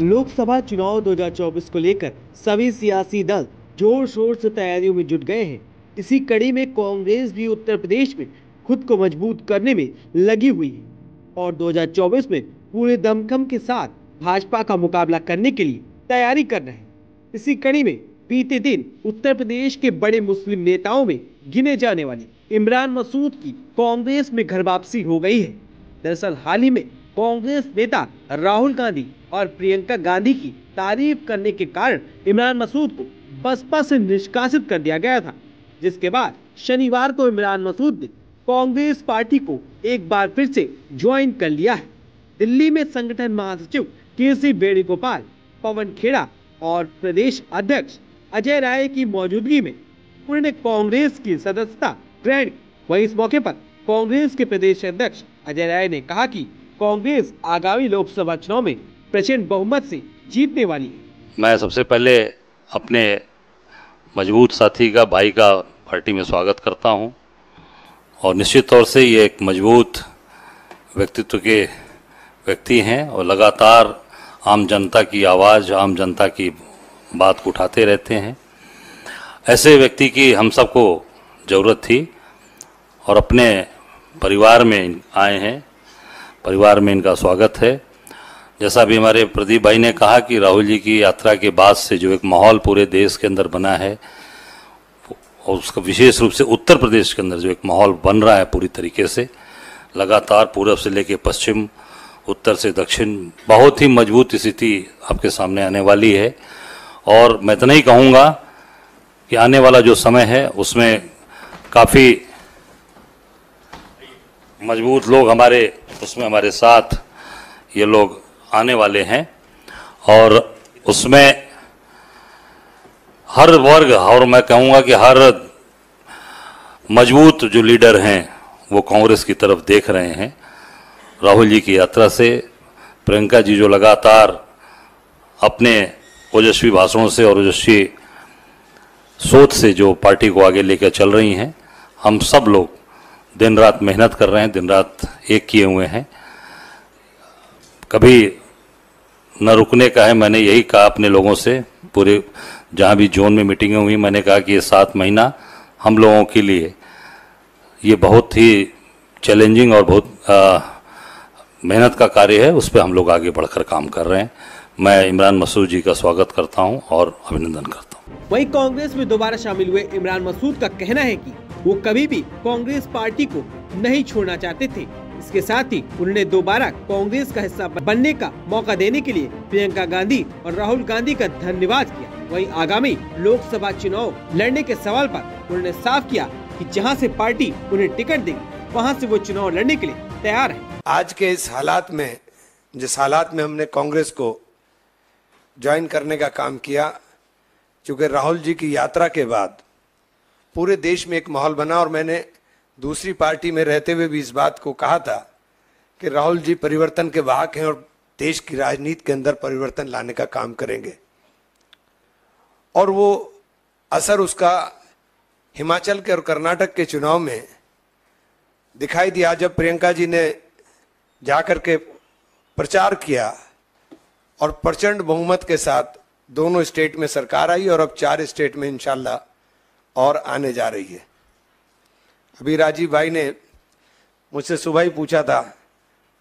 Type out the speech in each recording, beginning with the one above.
लोकसभा चुनाव 2024 को लेकर सभी सियासी दल जोर शोर से तैयारियों में जुट गए हैं। इसी कड़ी में कांग्रेस भी उत्तर प्रदेश में खुद को मजबूत करने में लगी हुई है और 2024 में पूरे दमखम के साथ भाजपा का मुकाबला करने के लिए तैयारी कर रहे हैं। इसी कड़ी में बीते दिन उत्तर प्रदेश के बड़े मुस्लिम नेताओं में गिने जाने वाले इमरान मसूद की कांग्रेस में घर वापसी हो गई है। दरअसल हाल ही में कांग्रेस नेता राहुल गांधी और प्रियंका गांधी की तारीफ करने के कारण इमरान मसूद को बसपा से निष्कासित कर दिया गया था, जिसके बाद शनिवार को इमरान मसूद ने कांग्रेस पार्टी को एक बार फिर से ज्वाइन कर लिया है। दिल्ली में संगठन महासचिव केसी वेणुगोपाल, पवन खेड़ा और प्रदेश अध्यक्ष अजय राय की मौजूदगी में उन्होंने कांग्रेस की सदस्यता ग्रहण की। वहीं इस मौके पर कांग्रेस के प्रदेश अध्यक्ष अजय राय ने कहा कि कांग्रेस आगामी लोकसभा चुनाव में प्रचंड बहुमत से जीतने वाली है। मैं सबसे पहले अपने मजबूत साथी का, भाई का पार्टी में स्वागत करता हूं और निश्चित तौर से ये एक मजबूत व्यक्तित्व के व्यक्ति हैं और लगातार आम जनता की आवाज़, आम जनता की बात को उठाते रहते हैं। ऐसे व्यक्ति की हम सबको ज़रूरत थी और अपने परिवार में आए हैं। परिवार में इनका स्वागत है। जैसा भी हमारे प्रदीप भाई ने कहा कि राहुल जी की यात्रा के बाद से जो एक माहौल पूरे देश के अंदर बना है और उसका विशेष रूप से उत्तर प्रदेश के अंदर जो एक माहौल बन रहा है पूरी तरीके से, लगातार पूर्व से लेकर पश्चिम, उत्तर से दक्षिण, बहुत ही मजबूत स्थिति आपके सामने आने वाली है। और मैं इतना ही कहूँगा कि आने वाला जो समय है उसमें काफ़ी मजबूत लोग हमारे साथ ये लोग आने वाले हैं और उसमें हर वर्ग और मैं कहूँगा कि हर मजबूत जो लीडर हैं वो कांग्रेस की तरफ देख रहे हैं। राहुल जी की यात्रा से, प्रियंका जी जो लगातार अपने ओजस्वी भाषणों से और ओजस्वी सोच से जो पार्टी को आगे लेकर चल रही हैं, हम सब लोग दिन रात मेहनत कर रहे हैं, दिन रात एक किए हुए हैं। कभी न रुकने का है। मैंने यही कहा अपने लोगों से, पूरे जहाँ भी जोन में मीटिंगें हुई, मैंने कहा कि ये 7 महीना हम लोगों के लिए ये बहुत ही चैलेंजिंग और बहुत मेहनत का कार्य है। उस पर हम लोग आगे बढ़कर काम कर रहे हैं। मैं इमरान मसूद जी का स्वागत करता हूं और अभिनंदन करता हूं। वहीं कांग्रेस में दोबारा शामिल हुए इमरान मसूद का कहना है कि वो कभी भी कांग्रेस पार्टी को नहीं छोड़ना चाहते थे। इसके साथ ही उन्होंने दोबारा कांग्रेस का हिस्सा बनने का मौका देने के लिए प्रियंका गांधी और राहुल गांधी का धन्यवाद किया। वहीं आगामी लोकसभा चुनाव लड़ने के सवाल पर उन्होंने साफ किया कि जहां से पार्टी उन्हें टिकट देगी वहां से वो चुनाव लड़ने के लिए तैयार है। आज के इस हालात में, जिस हालात में हमने कांग्रेस को ज्वाइन करने का काम किया, क्योंकि राहुल जी की यात्रा के बाद पूरे देश में एक माहौल बना और मैंने दूसरी पार्टी में रहते हुए भी इस बात को कहा था कि राहुल जी परिवर्तन के वाहक हैं और देश की राजनीति के अंदर परिवर्तन लाने का काम करेंगे। और वो असर उसका हिमाचल के और कर्नाटक के चुनाव में दिखाई दिया, जब प्रियंका जी ने जाकर के प्रचार किया और प्रचंड बहुमत के साथ दोनों स्टेट में सरकार आई और अब 4 स्टेट में इंशाल्लाह और आने जा रही है। अभी राजीव भाई ने मुझसे सुबह ही पूछा था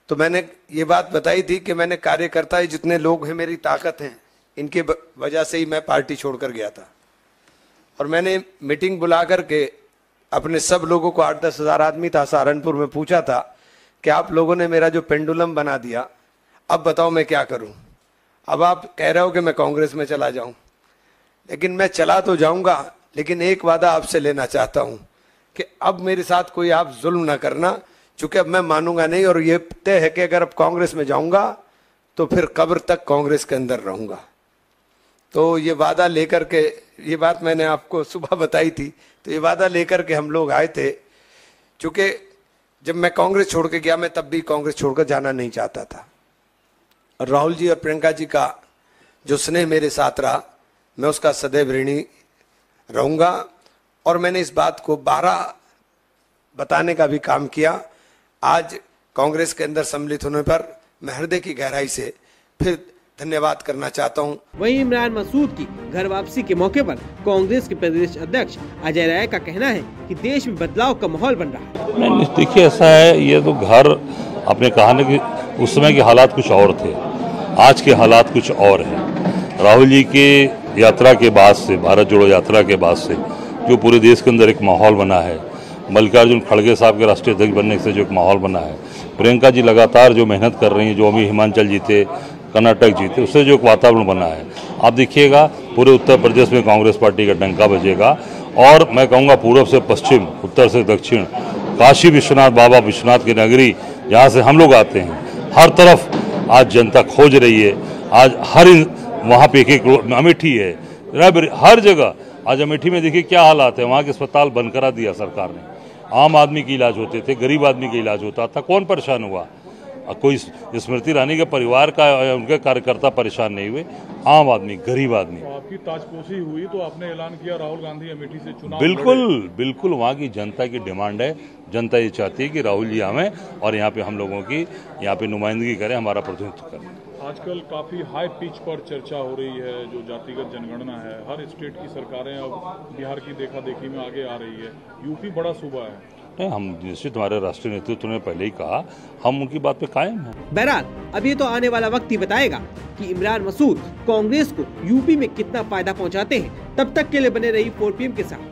तो मैंने ये बात बताई थी कि मैंने कार्यकर्ता ही जितने लोग हैं, मेरी ताकत हैं, इनके वजह से ही मैं पार्टी छोड़कर गया था। और मैंने मीटिंग बुला करके अपने सब लोगों को, 8-10 हज़ार आदमी था सहारनपुर में, पूछा था कि आप लोगों ने मेरा जो पेंडुलम बना दिया, अब बताओ मैं क्या करूं। अब आप कह रहे हो कि मैं कांग्रेस में चला जाऊं, लेकिन मैं चला तो जाऊंगा, लेकिन एक वादा आपसे लेना चाहता हूं कि अब मेरे साथ कोई आप जुल्म ना करना, क्योंकि अब मैं मानूंगा नहीं। और ये तय है कि अगर अब कांग्रेस में जाऊंगा तो फिर कब्र तक कांग्रेस के अंदर रहूंगा। तो ये वादा लेकर के, ये बात मैंने आपको सुबह बताई थी, तो ये वादा लेकर के हम लोग आए थे। क्योंकि जब मैं कांग्रेस छोड़ के गया, मैं तब भी कांग्रेस छोड़कर जाना नहीं चाहता था। और राहुल जी और प्रियंका जी का जो स्नेह मेरे साथ रहा, मैं उसका सदैव ऋणी रहूंगा। और मैंने इस बात को 12 बताने का भी काम किया। आज कांग्रेस के अंदर सम्मिलित होने पर मैं हृदय की गहराई से फिर धन्यवाद करना चाहता हूं। वहीं इमरान मसूद की घर वापसी के मौके पर कांग्रेस के प्रदेश अध्यक्ष अजय राय का कहना है कि देश में बदलाव का माहौल बन रहा है। नहीं, देखिए ऐसा है, ये तो घर आपने कहा ना कि उस समय के हालात कुछ और थे, आज के हालात कुछ और हैं। राहुल जी के यात्रा के बाद से, भारत जोड़ो यात्रा के बाद से जो पूरे देश के अंदर एक माहौल बना है, मल्लिकार्जुन खड़गे साहब के राष्ट्रीय अध्यक्ष बनने से जो एक माहौल बना है, प्रियंका जी लगातार जो मेहनत कर रही हैं, जो अभी हिमाचल जीते, कर्नाटक जीते, उससे जो एक वातावरण बना है, आप देखिएगा पूरे उत्तर प्रदेश में कांग्रेस पार्टी का डंका बजेगा। और मैं कहूँगा पूर्व से पश्चिम, उत्तर से दक्षिण, काशी विश्वनाथ बाबा विश्वनाथ की नगरी जहाँ से हम लोग आते हैं, हर तरफ आज जनता खोज रही है। आज हर वहाँ पे एक अमेठी है, हर जगह आज अमेठी में देखिए क्या हालात है। वहाँ के अस्पताल बंद करा दिया सरकार ने, आम आदमी के इलाज होते थे, गरीब आदमी का इलाज होता था, कौन परेशान हुआ? कोई स्मृति ईरानी के परिवार का उनके कार्यकर्ता परेशान नहीं हुए, आम आदमी, गरीब आदमी। तो आपकी ताजपोशी हुई तो आपने ऐलान किया राहुल गांधी अमेठी से चुनाव बिल्कुल वहाँ की जनता की डिमांड है। जनता ये चाहती है कि राहुल जी आवें और यहाँ पे हम लोगों की यहाँ पे नुमाइंदगी करें, हमारा प्रतिनिधित्व करें। आजकल काफी हाई पिच पर चर्चा हो रही है, जो जातिगत जनगणना है, हर स्टेट की सरकारें अब बिहार की देखा देखी में आगे आ रही है, यूपी बड़ा सूबा है। नहीं, हम निश्चित, हमारे राष्ट्रीय नेतृत्व ने पहले ही कहा, हम उनकी बात पे कायम हैं। बहरहाल अब ये तो आने वाला वक्त ही बताएगा कि इमरान मसूद कांग्रेस को यूपी में कितना फायदा पहुंचाते हैं। तब तक के लिए बने रही 4PM के साथ।